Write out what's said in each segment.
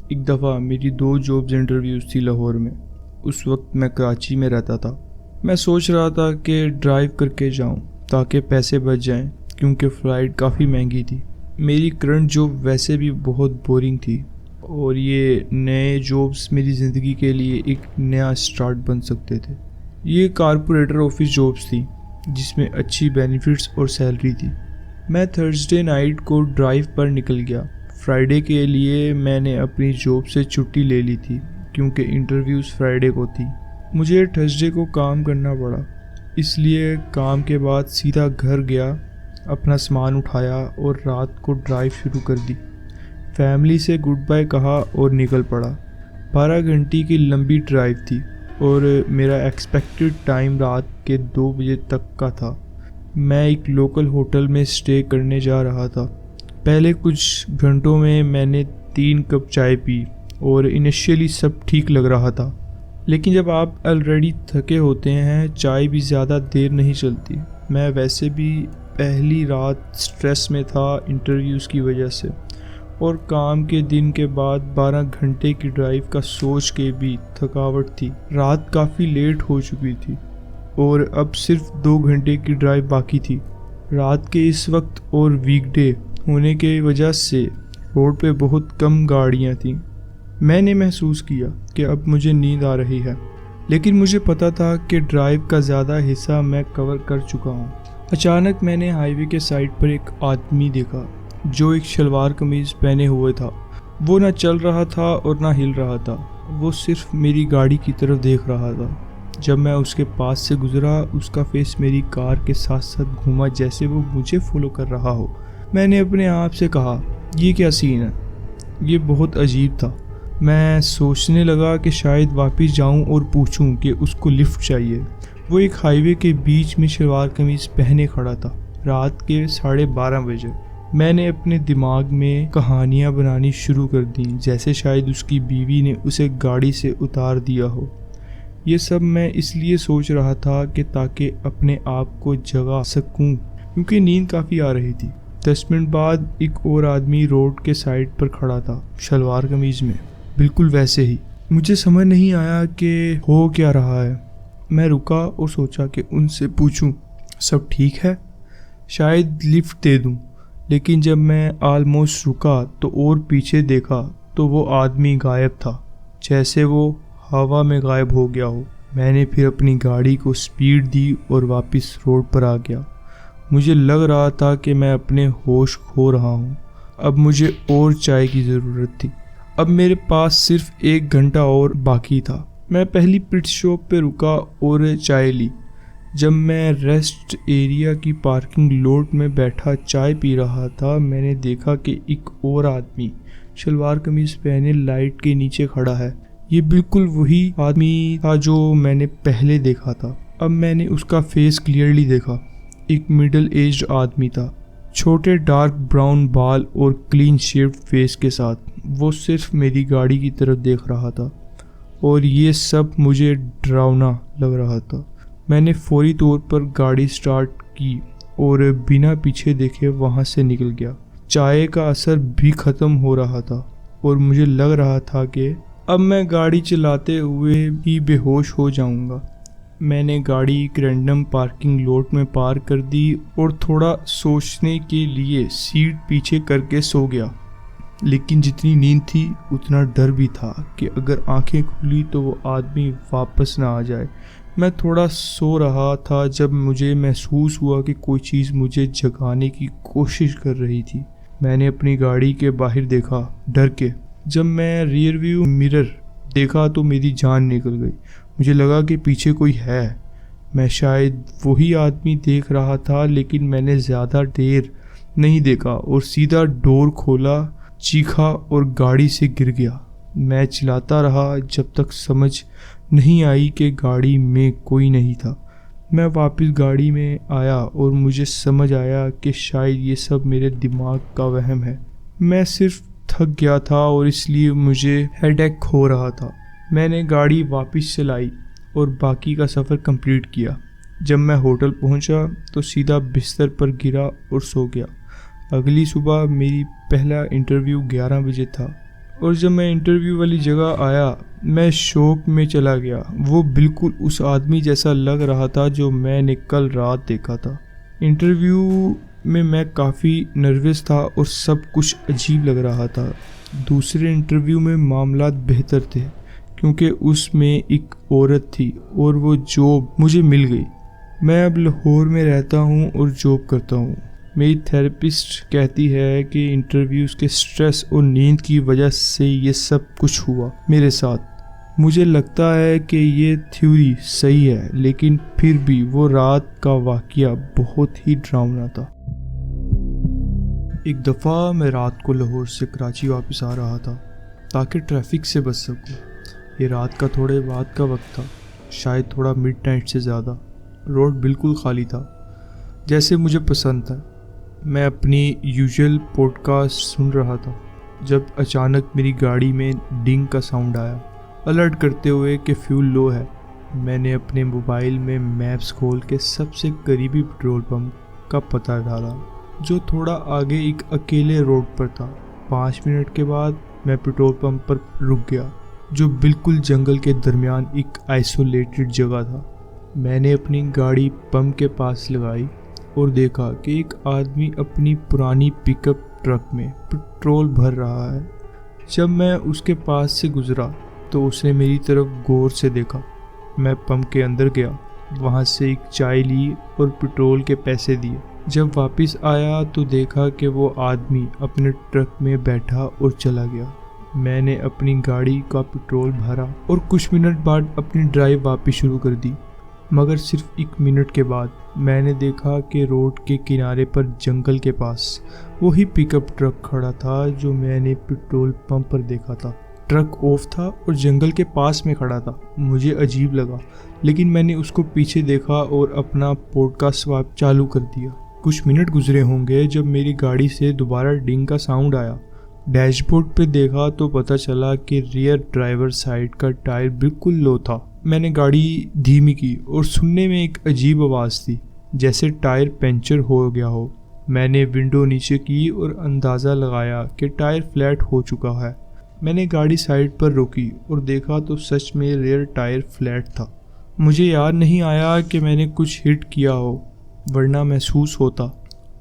ایک دفعہ میری 2 جابز انٹرویوز تھی لاہور میں۔ اس وقت میں کراچی میں رہتا تھا۔ میں سوچ رہا تھا کہ ڈرائیو کر کے جاؤں تاکہ پیسے بچ جائیں، کیونکہ فلائٹ کافی مہنگی تھی۔ میری کرنٹ جاب ویسے بھی بہت بورنگ تھی، اور یہ نئے جابز میری زندگی کے لیے ایک نیا سٹارٹ بن سکتے تھے۔ یہ کارپوریٹر آفس جابز تھی جس میں اچھی بینیفٹس اور سیلری تھی۔ میں تھرسڈے نائٹ کو ڈرائیو پر نکل گیا۔ فرائیڈے کے لیے میں نے اپنی جاب سے چھٹی لے لی تھی کیونکہ انٹرویوز فرائیڈے کو تھی۔ مجھے تھرسڈے کو کام کرنا پڑا، اس لیے کام کے بعد سیدھا گھر گیا، اپنا سامان اٹھایا اور رات کو ڈرائیو شروع کر دی۔ فیملی سے گڈ بائی کہا اور نکل پڑا۔ 12 گھنٹے کی لمبی ڈرائیو تھی اور میرا ایکسپیکٹڈ ٹائم رات کے 2 بجے تک کا تھا۔ میں ایک لوکل ہوٹل میں اسٹے کرنے جا رہا تھا۔ پہلے کچھ گھنٹوں میں میں نے 3 کپ چائے پی اور انیشیلی سب ٹھیک لگ رہا تھا، لیکن جب آپ آلریڈی تھکے ہوتے ہیں چائے بھی زیادہ دیر نہیں چلتی۔ میں ویسے بھی پہلی رات سٹریس میں تھا انٹرویوز کی وجہ سے، اور کام کے دن کے بعد 12 گھنٹے کی ڈرائیو کا سوچ کے بھی تھکاوٹ تھی۔ رات کافی لیٹ ہو چکی تھی اور اب صرف 2 گھنٹے کی ڈرائیو باقی تھی۔ رات کے اس وقت اور ویک ڈے ہونے کی وجہ سے روڈ پہ بہت کم گاڑیاں تھیں۔ میں نے محسوس کیا کہ اب مجھے نیند آ رہی ہے، لیکن مجھے پتا تھا کہ ڈرائیو کا زیادہ حصہ میں کور کر چکا ہوں۔ اچانک میں نے ہائی وے کے سائڈ پر ایک آدمی دیکھا جو ایک شلوار قمیض پہنے ہوئے تھا۔ وہ نہ چل رہا تھا اور نہ ہل رہا تھا، وہ صرف میری گاڑی کی طرف دیکھ رہا تھا۔ جب میں اس کے پاس سے گزرا اس کا فیس میری کار کے ساتھ ساتھ گھوما جیسے وہ مجھے فالو کر رہا ہو۔ میں نے اپنے آپ سے کہا، یہ کیا سین ہے؟ یہ بہت عجیب تھا۔ میں سوچنے لگا کہ شاید واپس جاؤں اور پوچھوں کہ اس کو لفٹ چاہیے۔ وہ ایک ہائی وے کے بیچ میں شلوار قمیض پہنے کھڑا تھا، رات کے 12:30 بجے۔ میں نے اپنے دماغ میں کہانیاں بنانی شروع کر دیں، جیسے شاید اس کی بیوی نے اسے گاڑی سے اتار دیا ہو۔ یہ سب میں اس لیے سوچ رہا تھا کہ تاکہ اپنے آپ کو جگا سکوں، کیونکہ نیند کافی آ رہی تھی۔ 10 منٹ بعد ایک اور آدمی روڈ کے سائڈ پر کھڑا تھا، شلوار قمیض میں، بالکل ویسے ہی۔ مجھے سمجھ نہیں آیا کہ ہو کیا رہا ہے۔ میں رکا اور سوچا کہ ان سے پوچھوں سب ٹھیک ہے، شاید لفٹ دے دوں۔ لیکن جب میں آلموسٹ رکا تو اور پیچھے دیکھا تو وہ آدمی غائب تھا، جیسے وہ ہوا میں غائب ہو گیا ہو۔ میں نے پھر اپنی گاڑی کو سپیڈ دی اور واپس روڈ پر آ گیا۔ مجھے لگ رہا تھا کہ میں اپنے ہوش کھو رہا ہوں۔ اب مجھے اور چائے کی ضرورت تھی۔ اب میرے پاس صرف 1 گھنٹہ اور باقی تھا۔ میں پہلی پٹ اسٹاپ پہ رکا اور چائے لی۔ جب میں ریسٹ ایریا کی پارکنگ لوٹ میں بیٹھا چائے پی رہا تھا، میں نے دیکھا کہ ایک اور آدمی شلوار قمیض پہنے لائٹ کے نیچے کھڑا ہے۔ یہ بالکل وہی آدمی تھا جو میں نے پہلے دیکھا تھا۔ اب میں نے اس کا فیس کلیئرلی دیکھا۔ ایک مڈل ایجڈ آدمی تھا، چھوٹے ڈارک براؤن بال اور کلین شیوڈ فیس کے ساتھ۔ وہ صرف میری گاڑی کی طرف دیکھ رہا تھا، اور یہ سب مجھے ڈراؤنا لگ رہا تھا۔ میں نے فوری طور پر گاڑی سٹارٹ کی اور بنا پیچھے دیکھے وہاں سے نکل گیا۔ چائے کا اثر بھی ختم ہو رہا تھا اور مجھے لگ رہا تھا کہ اب میں گاڑی چلاتے ہوئے ہی بے ہوش ہو جاؤں گا۔ میں نے گاڑی ایک رینڈم پارکنگ لوٹ میں پارک کر دی اور تھوڑا سوچنے کے لیے سیٹ پیچھے کر کے سو گیا۔ لیکن جتنی نیند تھی اتنا ڈر بھی تھا کہ اگر آنکھیں کھلی تو وہ آدمی واپس نہ آ جائے۔ میں تھوڑا سو رہا تھا جب مجھے محسوس ہوا کہ کوئی چیز مجھے جگانے کی کوشش کر رہی تھی۔ میں نے اپنی گاڑی کے باہر دیکھا، ڈر کے۔ جب میں ریئر ویو مرر دیکھا تو میری جان نکل گئی۔ مجھے لگا کہ پیچھے کوئی ہے۔ میں شاید وہی آدمی دیکھ رہا تھا، لیکن میں نے زیادہ دیر نہیں دیکھا اور سیدھا ڈور کھولا، چیخا اور گاڑی سے گر گیا۔ میں چلاتا رہا جب تک سمجھ نہیں آئی کہ گاڑی میں کوئی نہیں تھا۔ میں واپس گاڑی میں آیا اور مجھے سمجھ آیا کہ شاید یہ سب میرے دماغ کا وہم ہے۔ میں صرف تھک گیا تھا اور اس لیے مجھے ہیڈ ایک ہو رہا تھا۔ میں نے گاڑی واپس چلائی اور باقی کا سفر کمپلیٹ کیا۔ جب میں ہوٹل پہنچا تو سیدھا بستر پر گرا اور سو گیا۔ اگلی صبح میری پہلا انٹرویو 11 بجے تھا اور جب میں انٹرویو والی جگہ آیا میں شوق میں چلا گیا. وہ بالکل اس آدمی جیسا لگ رہا تھا جو میں نے کل رات دیکھا تھا. انٹرویو میں کافی نروس تھا اور سب کچھ عجیب لگ رہا تھا. دوسرے انٹرویو میں معاملات بہتر تھے کیونکہ اس میں ایک عورت تھی اور وہ جاب مجھے مل گئی. میں اب لاہور میں رہتا ہوں اور جاب کرتا ہوں. میری تھراپسٹ کہتی ہے کہ انٹرویوز کے سٹریس اور نیند کی وجہ سے یہ سب کچھ ہوا میرے ساتھ. مجھے لگتا ہے کہ یہ تھیوری صحیح ہے لیکن پھر بھی وہ رات کا واقعہ بہت ہی ڈراؤنا تھا. ایک دفعہ میں رات کو لاہور سے کراچی واپس آ رہا تھا تاکہ ٹریفک سے بچ سکوں. یہ رات کا تھوڑے بعد کا وقت تھا, شاید تھوڑا مڈ نائٹ سے زیادہ. روڈ بالکل خالی تھا جیسے مجھے پسند تھا. میں اپنی یوزول پوڈ کاسٹ سن رہا تھا جب اچانک میری گاڑی میں ڈنگ کا ساؤنڈ آیا, الرٹ کرتے ہوئے کہ فیول لو ہے. میں نے اپنے موبائل میں میپس کھول کے سب سے قریبی پٹرول پمپ کا پتہ ڈالا جو تھوڑا آگے ایک اکیلے روڈ پر تھا. 5 منٹ کے بعد میں پٹرول پمپ پر رک گیا جو بالکل جنگل کے درمیان ایک آئسولیٹڈ جگہ تھا. میں نے اپنی گاڑی پمپ کے پاس لگائی اور دیکھا کہ ایک آدمی اپنی پرانی پک اپ ٹرک میں پٹرول بھر رہا ہے. جب میں اس کے پاس سے گزرا تو اس نے میری طرف غور سے دیکھا. میں پمپ کے اندر گیا, وہاں سے ایک چائے لی اور پٹرول کے پیسے دیے. جب واپس آیا تو دیکھا کہ وہ آدمی اپنے ٹرک میں بیٹھا اور چلا گیا. میں نے اپنی گاڑی کا پٹرول بھرا اور کچھ منٹ بعد اپنی ڈرائیو واپس شروع کر دی. مگر صرف 1 منٹ کے بعد میں نے دیکھا کہ روڈ کے کنارے پر جنگل کے پاس وہی پک اپ ٹرک کھڑا تھا جو میں نے پٹرول پمپ پر دیکھا تھا. ٹرک آف تھا اور جنگل کے پاس میں کھڑا تھا. مجھے عجیب لگا لیکن میں نے اس کو پیچھے دیکھا اور اپنا پوڈ کاسٹ چالو کر دیا. کچھ منٹ گزرے ہوں گے جب میری گاڑی سے دوبارہ ڈنگ کا ساؤنڈ آیا. ڈیش بورڈ پہ دیکھا تو پتہ چلا کہ ریئر ڈرائیور سائیڈ کا ٹائر بالکل لو تھا. میں نے گاڑی دھیمی کی اور سننے میں ایک عجیب آواز تھی جیسے ٹائر پنچر ہو گیا ہو. میں نے ونڈو نیچے کی اور اندازہ لگایا کہ ٹائر فلیٹ ہو چکا ہے. میں نے گاڑی سائڈ پر روکی اور دیکھا تو سچ میں ریئر ٹائر فلیٹ تھا. مجھے یاد نہیں آیا کہ میں نے کچھ ہٹ کیا ہو ورنہ محسوس ہوتا.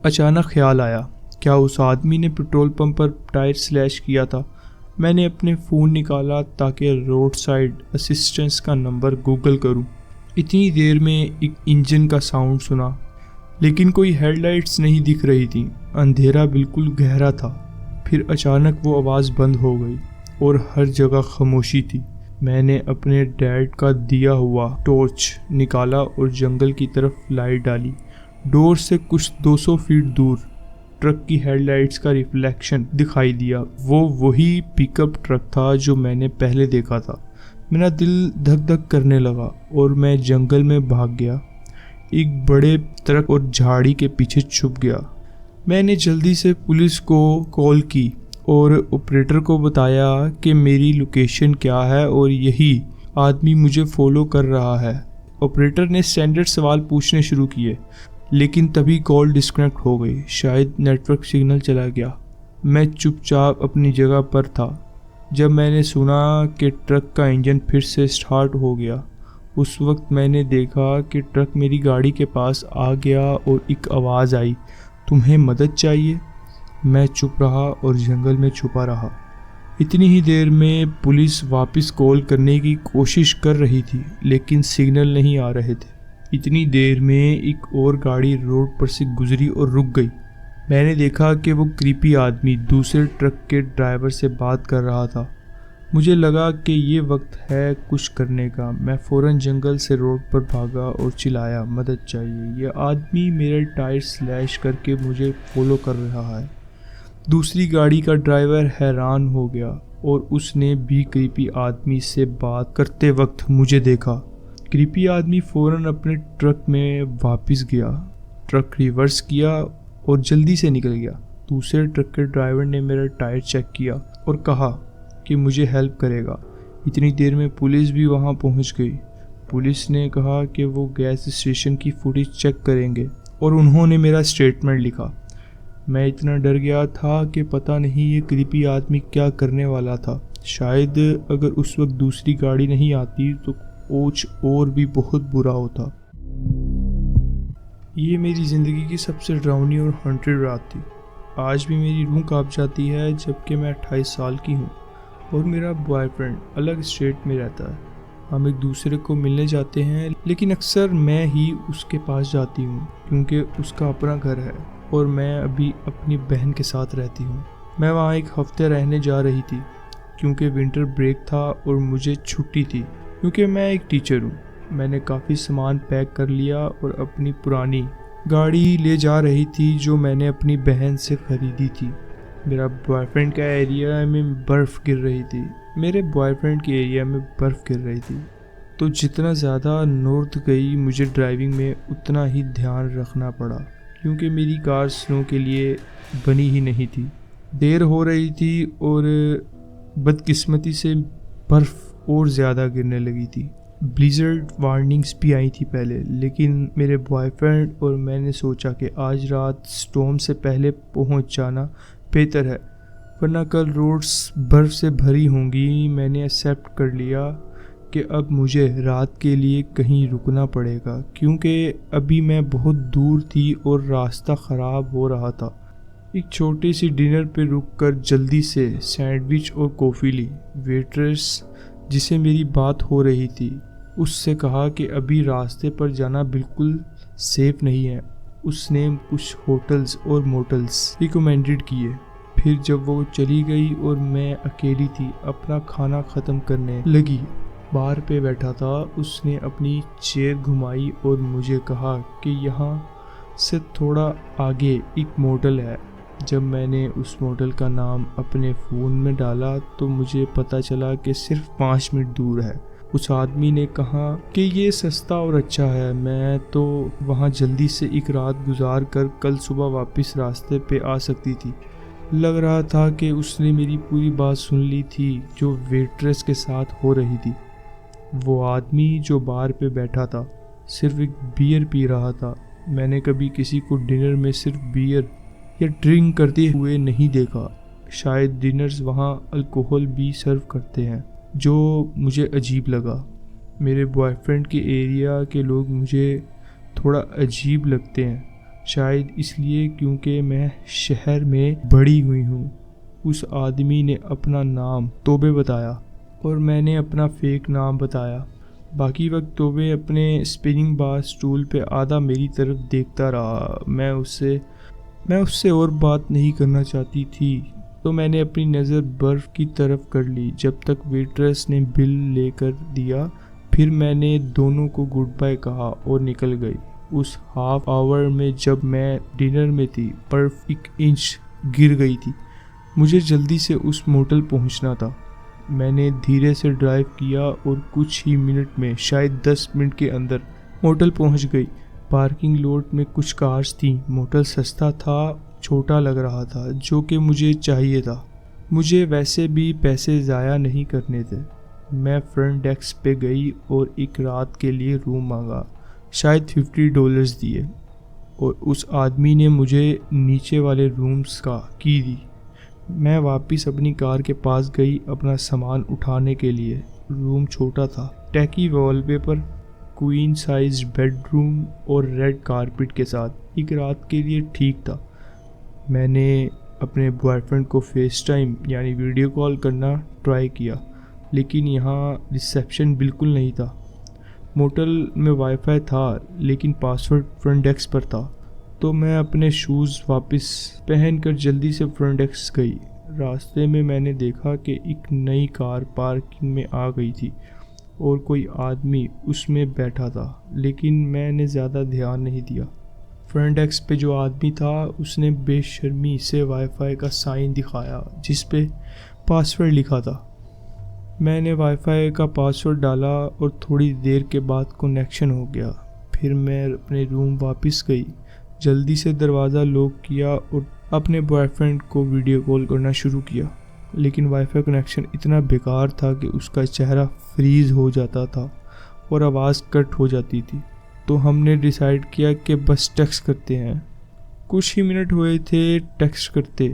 اچانک خیال آیا, کیا اس آدمی نے پٹرول پمپ پر ٹائر سلیش کیا تھا؟ میں نے اپنے فون نکالا تاکہ روڈ سائڈ اسسٹنس کا نمبر گوگل کروں. اتنی دیر میں ایک انجن کا ساؤنڈ سنا لیکن کوئی ہیڈ لائٹس نہیں دکھ رہی تھیں. اندھیرا بالکل گہرا تھا. پھر اچانک وہ آواز بند ہو گئی اور ہر جگہ خاموشی تھی. میں نے اپنے ڈیڈ کا دیا ہوا ٹارچ نکالا اور جنگل کی طرف لائٹ ڈالی. ڈور سے کچھ 200 فیٹ دور ٹرک کی ہیڈ لائٹس کا ریفلیکشن دکھائی دیا. وہ وہی پک اپ ٹرک تھا جو میں نے پہلے دیکھا تھا. میرا دل دھک دھک کرنے لگا اور میں جنگل میں بھاگ گیا. ایک بڑے درخت اور جھاڑی کے پیچھے چھپ گیا. میں نے جلدی سے پولیس کو کال کی اور آپریٹر کو بتایا کہ میری لوکیشن کیا ہے اور یہی آدمی مجھے فالو کر رہا ہے. آپریٹر نے اسٹینڈرڈ سوال پوچھنے شروع کیے لیکن تبھی کال ڈسکنیکٹ ہو گئی. شاید نیٹ ورک سگنل چلا گیا. میں چپ چاپ اپنی جگہ پر تھا جب میں نے سنا کہ ٹرک کا انجن پھر سے سٹارٹ ہو گیا. اس وقت میں نے دیکھا کہ ٹرک میری گاڑی کے پاس آ گیا اور ایک آواز آئی, تمہیں مدد چاہیے؟ میں چپ رہا اور جنگل میں چھپا رہا. اتنی ہی دیر میں پولیس واپس کال کرنے کی کوشش کر رہی تھی لیکن سگنل نہیں آ رہے تھے. اتنی دیر میں ایک اور گاڑی روڈ پر سے گزری اور رک گئی. میں نے دیکھا کہ وہ کریپی آدمی دوسرے ٹرک کے ڈرائیور سے بات کر رہا تھا. مجھے لگا کہ یہ وقت ہے کچھ کرنے کا. میں فوراً جنگل سے روڈ پر بھاگا اور چلایا, مدد چاہیے. یہ آدمی میرا ٹائر سلیش کر کے مجھے فالو کر رہا ہے. دوسری گاڑی کا ڈرائیور حیران ہو گیا اور اس نے بھی کریپی آدمی سے بات کرتے وقت مجھے دیکھا. کریپی آدمی فوراً اپنے ٹرک میں واپس گیا, ٹرک ریورس کیا اور جلدی سے نکل گیا. دوسرے ٹرک کے ڈرائیور نے میرا ٹائر چیک کیا اور کہا کہ مجھے ہیلپ کرے گا. اتنی دیر میں پولیس بھی وہاں پہنچ گئی. پولیس نے کہا کہ وہ گیس اسٹیشن کی فوٹیج چیک کریں گے اور انہوں نے میرا اسٹیٹمنٹ لکھا. میں اتنا ڈر گیا تھا کہ پتہ نہیں یہ کریپی آدمی کیا کرنے والا تھا۔ شاید اگر اس وقت دوسری گاڑی نہیں آتی تو کوچ اور بھی بہت برا ہوتا۔ یہ میری زندگی کی سب سے ڈراؤنی اور ہانٹڈ رات تھی۔ آج بھی میری روح کانپ جاتی ہے جبکہ میں 28 سال کی ہوں اور میرا بوائے فرینڈ الگ اسٹیٹ میں رہتا ہے۔ ہم ایک دوسرے کو ملنے جاتے ہیں لیکن اکثر میں ہی اس کے پاس جاتی ہوں کیونکہ اس کا اپنا گھر ہے اور میں ابھی اپنی بہن کے ساتھ رہتی ہوں۔ میں وہاں ایک ہفتے رہنے جا رہی تھی کیونکہ ونٹر بریک تھا اور مجھے چھٹی تھی کیونکہ میں ایک ٹیچر ہوں۔ میں نے کافی سامان پیک کر لیا اور اپنی پرانی گاڑی لے جا رہی تھی جو میں نے اپنی بہن سے خریدی تھی۔ میرا بوائے فرینڈ کا ایریا میں برف گر رہی تھی میرے بوائے فرینڈ کے ایریا میں برف گر رہی تھی، تو جتنا زیادہ نارتھ گئی مجھے ڈرائیونگ میں اتنا ہی دھیان رکھنا پڑا کیونکہ میری کار سنو کے لیے بنی ہی نہیں تھی۔ دیر ہو رہی تھی اور بدقسمتی سے برف اور زیادہ گرنے لگی تھی۔ بلیزرڈ وارننگز بھی آئی تھی پہلے، لیکن میرے بوائے فرینڈ اور میں نے سوچا کہ آج رات سٹورم سے پہلے پہنچ جانا بہتر ہے ورنہ کل روڈز برف سے بھری ہوں گی۔ میں نے ایکسیپٹ کر لیا کہ اب مجھے رات کے لیے کہیں رکنا پڑے گا کیونکہ ابھی میں بہت دور تھی اور راستہ خراب ہو رہا تھا۔ ایک چھوٹی سی ڈنر پہ رک کر جلدی سے سینڈوچ اور کافی لی۔ ویٹرس جسے میری بات ہو رہی تھی اس سے کہا کہ ابھی راستے پر جانا بالکل سیف نہیں ہے۔ اس نے کچھ ہوٹلز اور موٹلز ریکمینڈڈ کیے۔ پھر جب وہ چلی گئی اور میں اکیلی تھی اپنا کھانا ختم کرنے لگی، بار پہ بیٹھا تھا، اس نے اپنی چیئر گھمائی اور مجھے کہا کہ یہاں سے تھوڑا آگے ایک موٹل ہے۔ جب میں نے اس موٹل کا نام اپنے فون میں ڈالا تو مجھے پتہ چلا کہ صرف 5 منٹ دور ہے۔ اس آدمی نے کہا کہ یہ سستا اور اچھا ہے۔ میں تو وہاں جلدی سے ایک رات گزار کر کل صبح واپس راستے پہ آ سکتی تھی۔ لگ رہا تھا کہ اس نے میری پوری بات سن لی تھی جو ویٹریس کے ساتھ ہو رہی تھی۔ وہ آدمی جو بار پہ بیٹھا تھا صرف ایک بیئر پی رہا تھا۔ میں نے کبھی کسی کو ڈنر میں صرف بیئر یا ڈرنک کرتے ہوئے نہیں دیکھا۔ شاید ڈنرز وہاں الکوہل بھی سرو کرتے ہیں، جو مجھے عجیب لگا۔ میرے بوائے فرینڈ کے ایریا کے لوگ مجھے تھوڑا عجیب لگتے ہیں، شاید اس لیے کیونکہ میں شہر میں بڑی ہوئی ہوں۔ اس آدمی نے اپنا نام توبے بتایا اور میں نے اپنا فیک نام بتایا۔ باقی وقت توبے اپنے اسپننگ بار سٹول پہ آدھا میری طرف دیکھتا رہا۔ میں اس سے اور بات نہیں کرنا چاہتی تھی تو میں نے اپنی نظر برف کی طرف کر لی جب تک ویٹریس نے بل لے کر دیا۔ پھر میں نے دونوں کو گڈ بائی کہا اور نکل گئی۔ اس ہاف آور میں جب میں ڈنر میں تھی برف 1 انچ گر گئی تھی۔ مجھے جلدی سے اس موٹل پہنچنا تھا۔ میں نے دھیرے سے ڈرائیو کیا اور کچھ ہی منٹ میں، شاید 10 منٹ کے اندر موٹل پہنچ گئی۔ پارکنگ لوٹ میں کچھ کارز تھیں۔ موٹل سستا تھا، چھوٹا لگ رہا تھا، جو کہ مجھے چاہیے تھا۔ مجھے ویسے بھی پیسے ضائع نہیں کرنے تھے۔ میں فرنٹ ڈیسک پہ گئی اور ایک رات کے لیے روم مانگا، شاید $50 دیے، اور اس آدمی نے مجھے نیچے والے رومز کا کی دی۔ میں واپس اپنی کار کے پاس گئی اپنا سامان اٹھانے کے لیے۔ روم چھوٹا تھا، tacky wall paper, queen size bedroom اور ریڈ کارپٹ کے ساتھ ایک رات کے لیے ٹھیک تھا۔ میں نے اپنے بوائے فرینڈ کو فیس ٹائم یعنی ویڈیو کال کرنا ٹرائی کیا، لیکن یہاں ریسیپشن بالکل نہیں تھا۔ موٹل میں وائی فائی تھا لیکن پاسورڈ فرنٹ ڈیسک پر تھا، تو میں اپنے شوز واپس پہن کر جلدی سے فرنٹ ڈیسک گئی۔ راستے میں نے دیکھا کہ ایک نئی کار پارکنگ میں آ گئی تھی اور کوئی آدمی اس میں بیٹھا تھا، لیکن میں نے زیادہ دھیان نہیں دیا۔ فرنٹ ڈیسک پہ جو آدمی تھا اس نے بے شرمی سے وائی فائی کا سائن دکھایا جس پہ پاسورڈ لکھا تھا۔ میں نے وائی فائی کا پاسورڈ ڈالا اور تھوڑی دیر کے بعد کنیکشن ہو گیا۔ پھر میں اپنے روم واپس گئی، جلدی سے دروازہ لاک کیا اور اپنے بوائے فرینڈ کو ویڈیو کال کرنا شروع کیا، لیکن وائی فائی کنیکشن اتنا بیکار تھا کہ اس کا چہرہ فریز ہو جاتا تھا اور آواز کٹ ہو جاتی تھی۔ تو ہم نے ڈیسائیڈ کیا کہ بس ٹیکسٹ کرتے ہیں۔ کچھ ہی منٹ ہوئے تھے ٹیکسٹ کرتے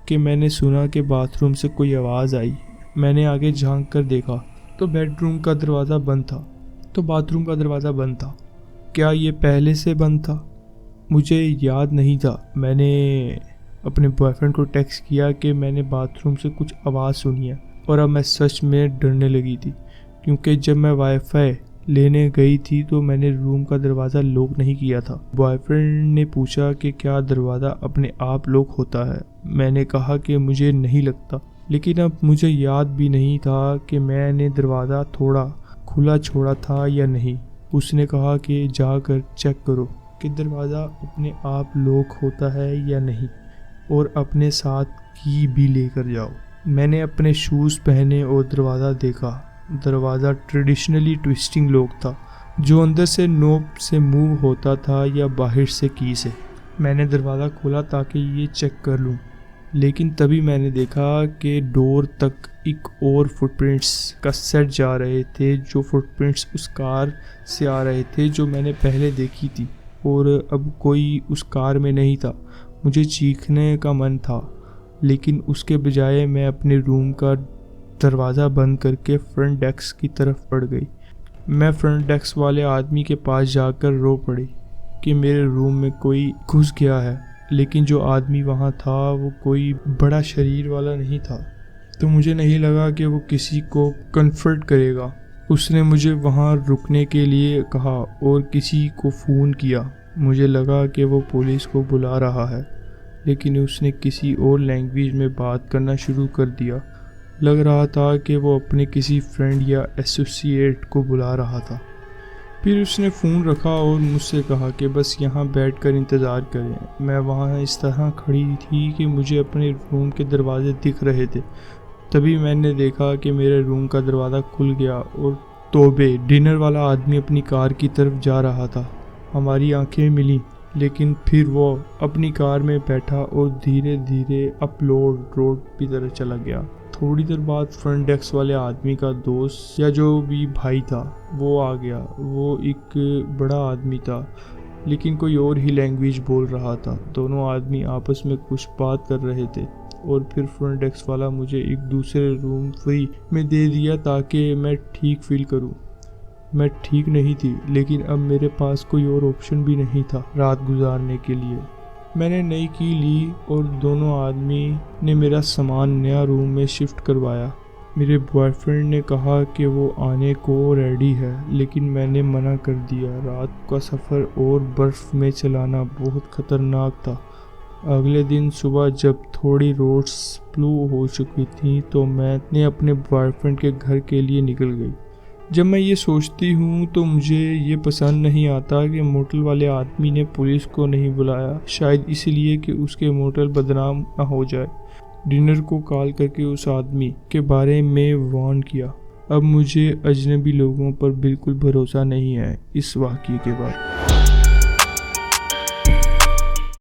کہ میں نے سنا کہ باتھ روم سے کوئی آواز آئی۔ میں نے آگے جھانک کر دیکھا تو بیڈ روم کا دروازہ بند تھا، تو باتھ روم کا دروازہ بند تھا۔ کیا یہ پہلے سے بند تھا؟ مجھے یاد نہیں تھا۔ میں نے اپنے بوائے فرینڈ کو ٹیکسٹ کیا کہ میں نے باتھ روم سے کچھ آواز سنی ہے، اور اب میں سچ میں ڈرنے لگی تھی، کیونکہ جب میں وائی فائی لینے گئی تھی تو میں نے روم کا دروازہ لاک نہیں کیا تھا۔ بوائے فرینڈ نے پوچھا کہ کیا دروازہ اپنے آپ لاک ہوتا ہے؟ میں نے کہا کہ مجھے نہیں لگتا، لیکن اب مجھے یاد بھی نہیں تھا کہ میں نے دروازہ تھوڑا کھلا چھوڑا تھا یا نہیں۔ اس نے کہا کہ جا کر چیک کرو کہ دروازہ اپنے آپ لاک ہوتا ہے یا نہیں، اور اپنے ساتھ کی بھی لے کر جاؤ۔ میں نے اپنے شوز پہنے اور دروازہ دیکھا۔ دروازہ ٹریڈیشنلی ٹویسٹنگ لاک تھا، جو اندر سے نوب سے موو ہوتا تھا یا باہر سے کی سے۔ میں نے دروازہ کھولا تاکہ یہ چیک کر لوں، لیکن تبھی میں نے دیکھا کہ ڈور تک ایک اور فٹ پرنٹس کا سیٹ جا رہے تھے، جو فٹ پرنٹس اس کار سے آ رہے تھے جو میں نے پہلے دیکھی تھی، اور اب کوئی اس کار میں نہیں تھا۔ مجھے چیخنے کا من تھا، لیکن اس کے بجائے میں اپنے روم کا دروازہ بند کر کے فرنٹ ڈیسک کی طرف بڑھ گئی۔ میں فرنٹ ڈیسک والے آدمی کے پاس جا کر رو پڑی کہ میرے روم میں کوئی گھس گیا ہے، لیکن جو آدمی وہاں تھا وہ کوئی بڑا شریر والا نہیں تھا، تو مجھے نہیں لگا کہ وہ کسی کو کنفرٹ کرے گا۔ اس نے مجھے وہاں رکنے کے لیے کہا اور کسی کو فون کیا۔ مجھے لگا کہ وہ پولیس کو بلا رہا ہے، لیکن اس نے کسی اور لینگویج میں بات کرنا شروع کر دیا۔ لگ رہا تھا کہ وہ اپنے کسی فرینڈ یا ایسوسیٹ کو بلا رہا تھا۔ پھر اس نے فون رکھا اور مجھ سے کہا کہ بس یہاں بیٹھ کر انتظار کریں۔ میں وہاں اس طرح کھڑی تھی کہ مجھے اپنے روم کے دروازے دکھ رہے تھے۔ تبھی میں نے دیکھا کہ میرے روم کا دروازہ کھل گیا اور توبے ڈنر والا آدمی اپنی کار کی طرف جا رہا تھا۔ ہماری آنکھیں ملیں، لیکن پھر وہ اپنی کار میں بیٹھا اور دھیرے دھیرے اپ روڈ کی طرف چلا گیا۔ تھوڑی دیر بعد فرنٹ ڈیسک والے آدمی کا دوست یا جو بھی بھائی تھا وہ آ گیا۔ وہ ایک بڑا آدمی تھا، لیکن کوئی اور ہی لینگویج بول رہا تھا۔ دونوں آدمی آپس میں کچھ بات کر رہے تھے، اور پھر فرنٹ ڈیسک والا مجھے ایک دوسرے روم فری میں دے دیا تاکہ میں ٹھیک فیل کروں۔ میں ٹھیک نہیں تھی، لیکن اب میرے پاس کوئی اور آپشن بھی نہیں تھا رات گزارنے کے لیے۔ میں نے نئی کی لی اور دونوں آدمی نے میرا سامان نیا روم میں شفٹ کروایا۔ میرے بوائے فرینڈ نے کہا کہ وہ آنے کو ریڈی ہے، لیکن میں نے منع کر دیا۔ رات کا سفر اور برف میں چلانا بہت خطرناک تھا۔ اگلے دن صبح جب تھوڑی روڈس بلو ہو چکی تھیں تو میں نے اپنے بوائے فرینڈ کے گھر کے لیے نکل گئی۔ جب میں یہ سوچتی ہوں تو مجھے یہ پسند نہیں آتا کہ موٹل والے آدمی نے پولیس کو نہیں بلایا، شاید اس لیے کہ اس کے موٹل بدنام نہ ہو جائے۔ ڈنر کو کال کر کے اس آدمی کے بارے میں وارن کیا۔ اب مجھے اجنبی لوگوں پر بالکل بھروسہ نہیں ہے اس واقعے کے بعد۔